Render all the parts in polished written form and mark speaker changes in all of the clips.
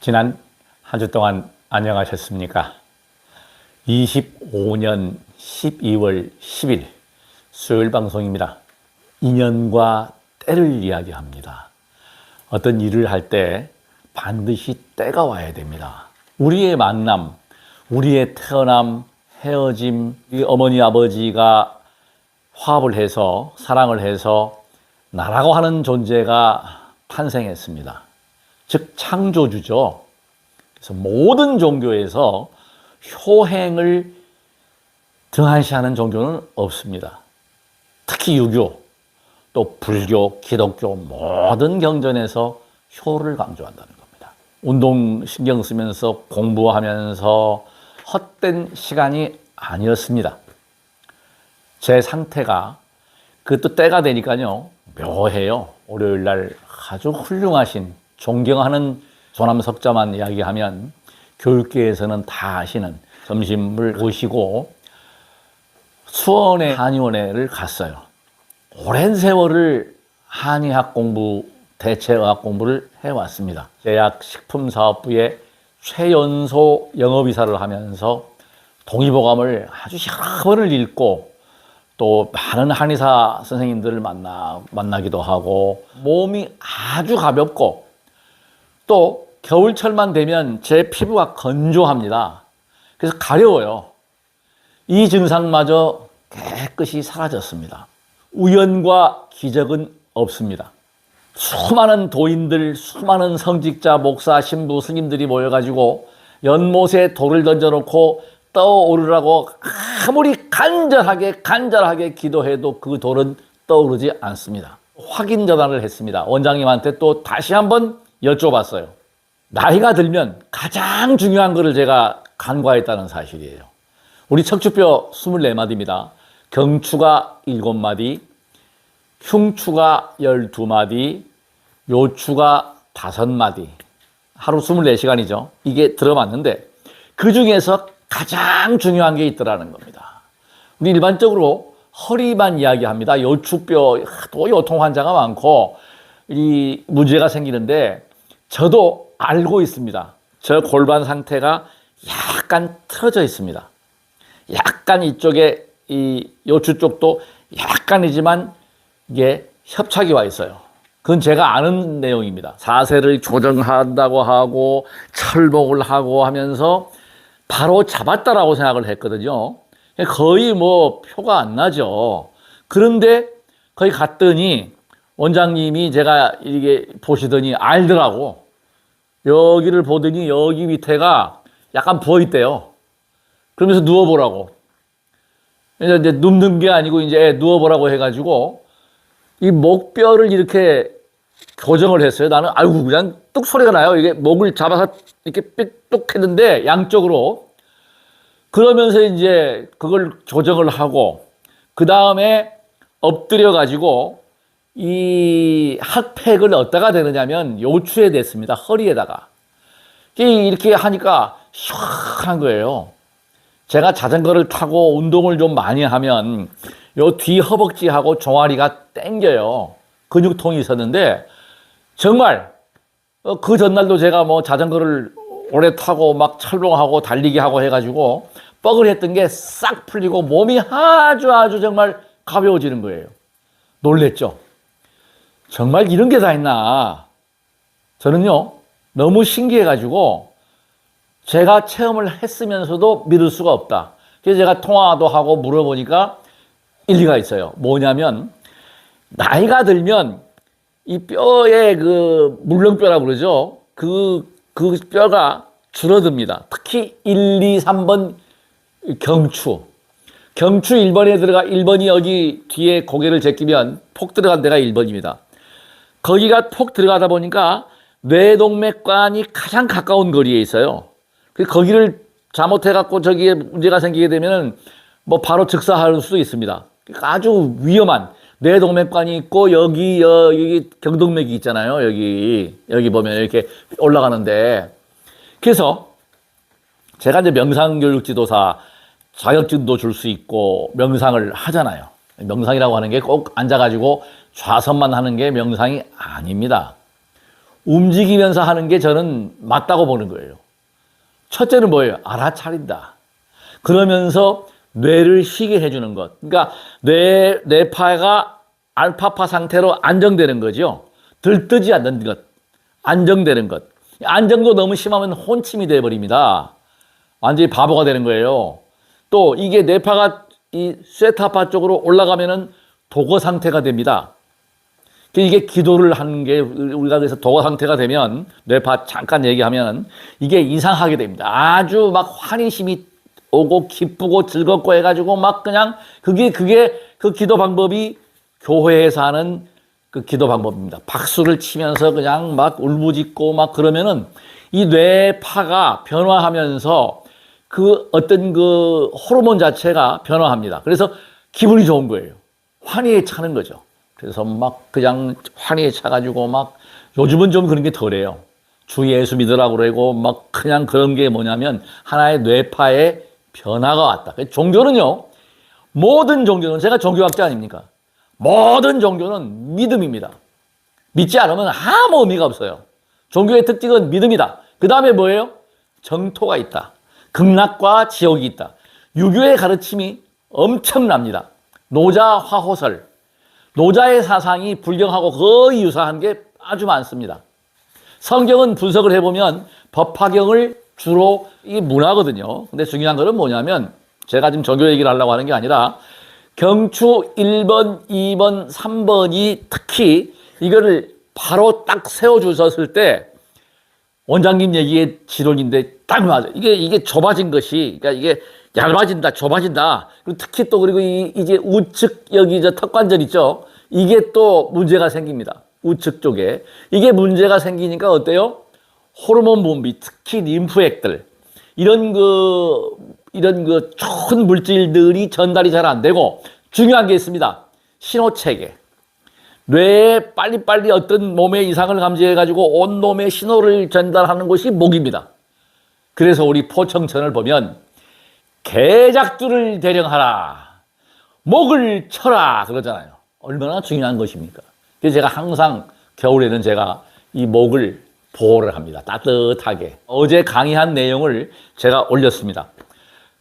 Speaker 1: 지난 한 주 동안 안녕하셨습니까? 25년 12월 10일 수요일 방송입니다. 인연과 때를 이야기합니다. 어떤 일을 할 때 반드시 때가 와야 됩니다. 우리의 만남, 우리의 태어남, 헤어짐, 어머니 아버지가 화합을 해서 사랑을 해서 나라고 하는 존재가 탄생했습니다. 즉 창조주죠. 그래서 모든 종교에서 효행을 등한시하는 종교는 없습니다. 특히 유교, 또 불교, 기독교 모든 경전에서 효를 강조한다는 겁니다. 운동 신경 쓰면서 공부하면서 헛된 시간이 아니었습니다. 제 상태가 그것도 때가 되니까요 묘해요. 월요일 날 아주 훌륭하신 존경하는 조남석자만 이야기하면 교육계에서는 다 아시는 점심을 모시고 수원의 한의원에를 갔어요. 오랜 세월을 한의학 공부, 대체의학 공부를 해왔습니다. 제약식품사업부의 최연소 영업이사를 하면서 동의보감을 아주 여러 번을 읽고 또 많은 한의사 선생님들을 만나기도 하고 몸이 아주 가볍고 또 겨울철만 되면 제 피부가 건조합니다. 그래서 가려워요. 이 증상마저 깨끗이 사라졌습니다. 우연과 기적은 없습니다. 수많은 도인들, 수많은 성직자, 목사, 신부, 스님들이 모여가지고 연못에 돌을 던져놓고 떠오르라고 아무리 간절하게 기도해도 그 돌은 떠오르지 않습니다. 확인 전화를 했습니다. 원장님한테 또 다시 한번 여쭤봤어요. 나이가 들면 가장 중요한 것을 제가 간과했다는 사실이에요. 우리 척추뼈 24마디입니다. 경추가 7마디, 흉추가 12마디, 요추가 5마디. 하루 24시간이죠. 이게 들어맞는데 그 중에서 가장 중요한 게 있더라는 겁니다. 우리 일반적으로 허리만 이야기합니다. 요추뼈, 또 요통 환자가 많고 이 문제가 생기는데 저도 알고 있습니다. 저 골반 상태가 약간 틀어져 있습니다. 약간 이쪽에 이 요추 쪽도 약간이지만 이게 협착이 와 있어요. 그건 제가 아는 내용입니다. 자세를 조정한다고 하고 철봉을 하고 하면서 바로 잡았다라고 생각을 했거든요. 거의 뭐 표가 안 나죠. 그런데 거기 갔더니 원장님이 제가 이게 보시더니 알더라고. 여기를 보더니 여기 밑에가 약간 부어있대요. 그러면서 누워보라고. 이제 눕는 게 아니고 이제 누워보라고 해가지고 이 목뼈를 이렇게 교정을 했어요. 나는 아이고 그냥 뚝 소리가 나요. 이게 목을 잡아서 이렇게 삑뚝 했는데 양쪽으로. 그러면서 이제 그걸 조정을 하고 그 다음에 엎드려 가지고 이 핫팩을 어디다가 대느냐면 요추에 댔습니다. 허리에다가. 이렇게 하니까 시원한 거예요. 제가 자전거를 타고 운동을 좀 많이 하면 요 뒤 허벅지하고 종아리가 땡겨요. 근육통이 있었는데 정말 그 전날도 제가 뭐 자전거를 오래 타고 막 철봉하고 달리기 하고 해가지고 뻐글 했던 게 싹 풀리고 몸이 아주 정말 가벼워지는 거예요. 놀랬죠? 정말 이런 게 다 있나? 저는요 너무 신기해가지고 제가 체험을 했으면서도 믿을 수가 없다. 그래서 제가 통화도 하고 물어보니까 일리가 있어요. 뭐냐면 나이가 들면 이 뼈의 그 물렁뼈라고 그러죠. 그 뼈가 줄어듭니다. 특히 1, 2, 3번 경추 1번에 들어가 1번이 여기 뒤에 고개를 제끼면 폭 들어간 데가 1번입니다. 거기가 폭 들어가다 보니까 뇌동맥관이 가장 가까운 거리에 있어요. 거기를 잘못해갖고 저기에 문제가 생기게 되면 뭐 바로 즉사할 수도 있습니다. 아주 위험한 뇌동맥관이 있고 여기 경동맥이 있잖아요. 여기 보면 이렇게 올라가는데 그래서 제가 이제 명상교육 지도사 자격증도 줄 수 있고 명상을 하잖아요. 명상이라고 하는 게 꼭 앉아가지고 좌선만 하는 게 명상이 아닙니다. 움직이면서 하는 게 저는 맞다고 보는 거예요. 첫째는 뭐예요? 알아차린다. 그러면서 뇌를 쉬게 해주는 것. 그러니까 뇌파가 알파파 상태로 안정되는 거죠. 들뜨지 않는 것. 안정되는 것. 안정도 너무 심하면 혼침이 되어버립니다. 완전히 바보가 되는 거예요. 또 이게 뇌파가 이 쇠타파 쪽으로 올라가면은 도거 상태가 됩니다. 이게 기도를 하는 게 우리가 그래서 도거 상태가 되면 뇌파 잠깐 얘기하면 이게 이상하게 됩니다. 아주 막 환희심이 오고 기쁘고 즐겁고 해가지고 막 그냥 그게 그 기도 방법이 교회에서 하는 그 기도 방법입니다. 박수를 치면서 그냥 막 울부짖고 막 그러면은 이 뇌파가 변화하면서 그 어떤 그 호르몬 자체가 변화합니다. 그래서 기분이 좋은 거예요. 환희에 차는 거죠. 그래서 막 그냥 환희에 차가지고 막 요즘은 좀 그런 게 덜해요. 주 예수 믿으라고 그러고 막 그냥 그런 게 뭐냐면 하나의 뇌파의 변화가 왔다. 종교는요, 모든 종교는 제가 종교학자 아닙니까? 모든 종교는 믿음입니다. 믿지 않으면 아무 의미가 없어요. 종교의 특징은 믿음이다. 그 다음에 뭐예요? 정토가 있다. 극락과 지옥이 있다. 유교의 가르침이 엄청납니다. 노자 화호설. 노자의 사상이 불경하고 거의 유사한 게 아주 많습니다. 성경은 분석을 해보면 법화경을 주로 이게 문화거든요. 근데 중요한 거는 뭐냐면 제가 지금 종교 얘기를 하려고 하는 게 아니라 경추 1번, 2번, 3번이 특히 이거를 바로 딱 세워주셨을 때 원장님 얘기의 지론인데 딱 맞아요. 이게 좁아진 것이, 그러니까 이게 얇아진다, 좁아진다. 그리고 특히 또 그리고 이제 우측 여기 저 턱관절 있죠. 이게 또 문제가 생깁니다. 우측 쪽에. 이게 문제가 생기니까 어때요? 호르몬 분비, 특히 림프액들. 이런 좋은 물질들이 전달이 잘 안 되고 중요한 게 있습니다. 신호체계. 뇌에 빨리빨리 어떤 몸의 이상을 감지해가지고 온 몸에 신호를 전달하는 것이 목입니다. 그래서 우리 포청천을 보면 개작두를 대령하라. 목을 쳐라. 그러잖아요. 얼마나 중요한 것입니까? 그래서 제가 항상 겨울에는 제가 이 목을 보호를 합니다. 따뜻하게. 어제 강의한 내용을 제가 올렸습니다.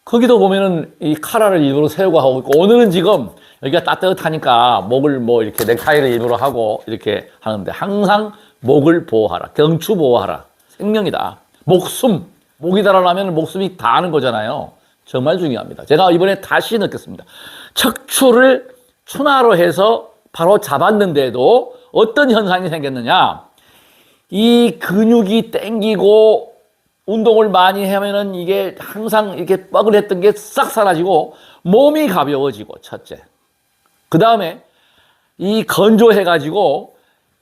Speaker 1: 거기도 보면은 이 카라를 일부러 세우고 하고 있고, 오늘은 지금 여기가 따뜻하니까 목을 뭐 이렇게 넥타이를 일부러 하고 이렇게 하는데 항상 목을 보호하라. 경추 보호하라. 생명이다. 목숨. 목이 달아나면 목숨이 다하는 거잖아요. 정말 중요합니다. 제가 이번에 다시 느꼈습니다. 척추를 추나로 해서 바로 잡았는데도 어떤 현상이 생겼느냐. 이 근육이 땡기고 운동을 많이 하면은 이게 항상 이렇게 뻐근했던 게 싹 사라지고 몸이 가벼워지고, 첫째. 그 다음에 이 건조해가지고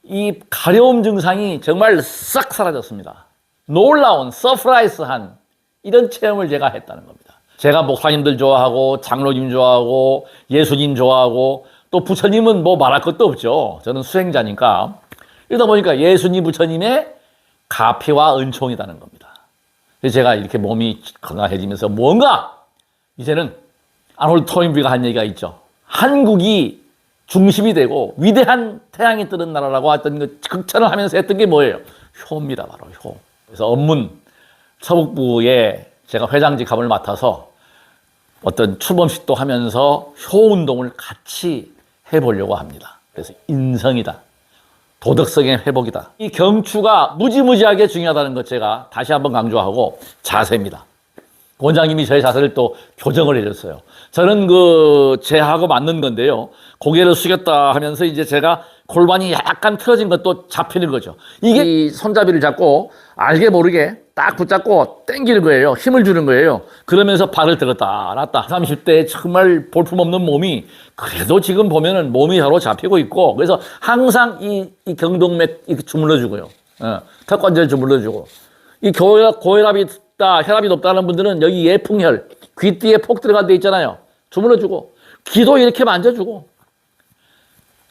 Speaker 1: 이 가려움 증상이 정말 싹 사라졌습니다. 놀라운, 서프라이즈한 이런 체험을 제가 했다는 겁니다. 제가 목사님들 좋아하고 장로님 좋아하고 예수님 좋아하고 또 부처님은 뭐 말할 것도 없죠. 저는 수행자니까. 이러다 보니까 예수님, 부처님의 가피와 은총이라는 겁니다. 그래서 제가 이렇게 몸이 건강해지면서 뭔가 이제는 아놀드 토인비가 한 얘기가 있죠. 한국이 중심이 되고 위대한 태양이 뜨는 나라라고 했던 그 극찬을 하면서 했던 게 뭐예요? 효입니다. 바로 효. 그래서 언문 서북부에 제가 회장직함을 맡아서 어떤 출범식도 하면서 효운동을 같이 해보려고 합니다. 그래서 인성이다. 도덕성의 회복이다. 이 경추가 무지무지하게 중요하다는 것 제가 다시 한번 강조하고 자세입니다. 원장님이 저의 자세를 또 교정을 해줬어요. 저는 제하고 맞는 건데요. 고개를 숙였다 하면서 이제 제가 골반이 약간 틀어진 것도 잡히는 거죠. 이게 이 손잡이를 잡고 알게 모르게 딱 붙잡고 당기는 거예요. 힘을 주는 거예요. 그러면서 발을 들었다 놨다. 30대에 정말 볼품없는 몸이 그래도 지금 보면은 몸이 바로 잡히고 있고, 그래서 항상 이 경동맥 이렇게 주물러주고요. 턱관절 주물러주고, 이 고혈압이 높다, 혈압이 높다는 분들은 여기 예풍혈, 귀뒤에 폭 들어간 데 있잖아요. 주물러주고, 귀도 이렇게 만져주고.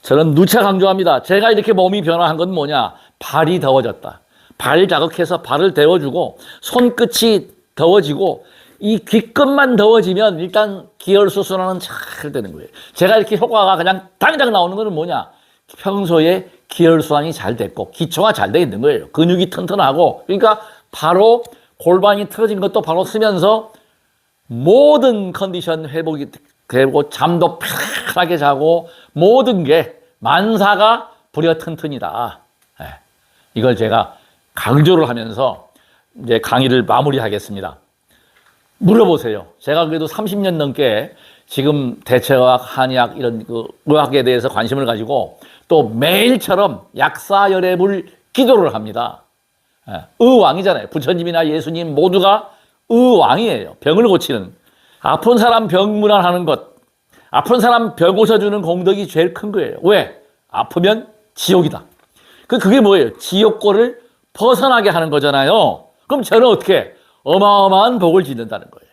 Speaker 1: 저는 누차 강조합니다. 제가 이렇게 몸이 변화한 건 뭐냐? 발이 더워졌다. 발 자극해서 발을 데워주고, 손끝이 더워지고, 이 귀끝만 더워지면 일단 기혈수순환은 잘 되는 거예요. 제가 이렇게 효과가 그냥 당장 나오는 거는 뭐냐? 평소에 기혈순환이 잘 됐고 기초가 잘 돼 있는 거예요. 근육이 튼튼하고 그러니까 바로 골반이 틀어진 것도 바로 쓰면서 모든 컨디션 회복이 되고 잠도 편하게 자고 모든 게 만사가 불여 튼튼이다. 이걸 제가 강조를 하면서 이제 강의를 마무리하겠습니다. 물어보세요. 제가 그래도 30년 넘게 지금 대체의학, 한의학 이런 그 의학에 대해서 관심을 가지고 또 매일처럼 약사열애물 기도를 합니다. 의왕이잖아요. 부처님이나 예수님 모두가 의왕이에요. 병을 고치는. 아픈 사람 병 문안하는 것, 아픈 사람 병 고쳐주는 공덕이 제일 큰 거예요. 왜? 아프면 지옥이다. 그게 뭐예요? 지옥고를 벗어나게 하는 거잖아요. 그럼 저는 어떻게? 어마어마한 복을 짓는다는 거예요.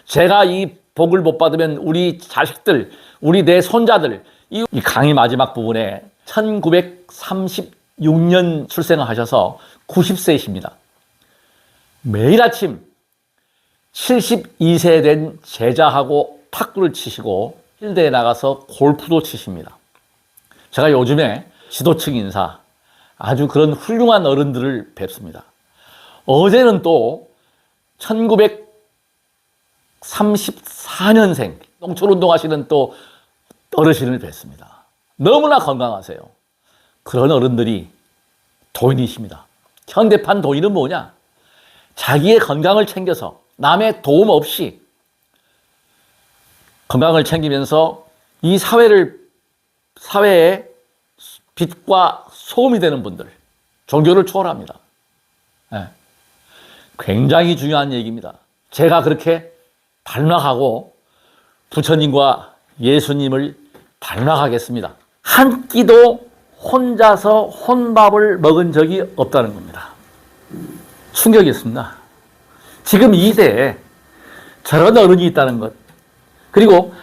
Speaker 1: 제가 이 복을 못 받으면 우리 자식들, 우리 내 손자들, 이 강의 마지막 부분에 1936년 출생을 하셔서 90세이십니다. 매일 아침 72세 된 제자하고 탁구를 치시고 필드에 나가서 골프도 치십니다. 제가 요즘에 지도층 인사, 아주 그런 훌륭한 어른들을 뵙습니다. 어제는 또 1934년생 농촌운동 하시는 또 어르신을 뵀습니다. 너무나 건강하세요. 그런 어른들이 도인이십니다. 현대판 도인은 뭐냐? 자기의 건강을 챙겨서 남의 도움 없이 건강을 챙기면서 이 사회에 빛과 소음이 되는 분들, 종교를 초월합니다. 굉장히 중요한 얘기입니다. 제가 그렇게 발락하고 부처님과 예수님을 발락하겠습니다. 한 끼도 혼자서 혼밥을 먹은 적이 없다는 겁니다. 충격이었습니다. 지금 이 세에 저런 어른이 있다는 것. 그리고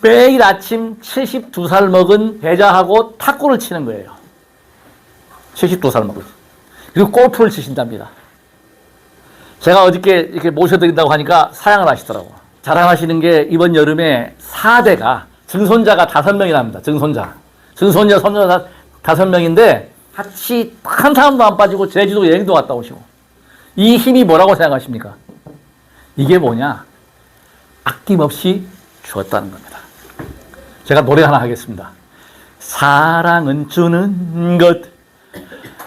Speaker 1: 매일 아침 72살 먹은 배자하고 탁구를 치는 거예요. 72살 먹은. 그리고 골프를 치신답니다. 제가 어저께 이렇게 모셔드린다고 하니까 사양을 하시더라고요. 자랑하시는 게 이번 여름에 4대가 증손자가 5명이 납니다. 증손자, 손녀 5명인데 같이 한 사람도 안 빠지고 제주도 여행도 갔다 오시고. 이 힘이 뭐라고 생각하십니까? 이게 뭐냐? 아낌없이 주었다는 겁니다. 제가 노래 하나 하겠습니다. 사랑은 주는 것,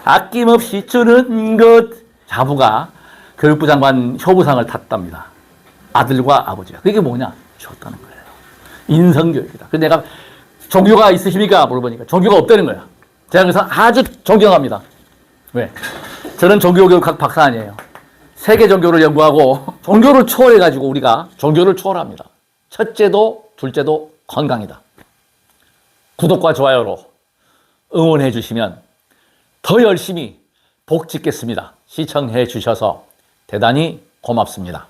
Speaker 1: 아낌없이 주는 것. 자부가 교육부 장관 효부상을 탔답니다. 아들과 아버지가. 그게 뭐냐? 줬다는 거예요. 인성교육이다. 근데 내가 종교가 있으십니까? 물어보니까 종교가 없다는 거야. 제가 그래서 아주 존경합니다. 왜? 저는 종교교육학 박사 아니에요. 세계 종교를 연구하고 종교를 초월해가지고 우리가 종교를 초월합니다. 첫째도 둘째도 건강이다. 구독과 좋아요로 응원해 주시면 더 열심히 복 짓겠습니다. 시청해 주셔서 대단히 고맙습니다.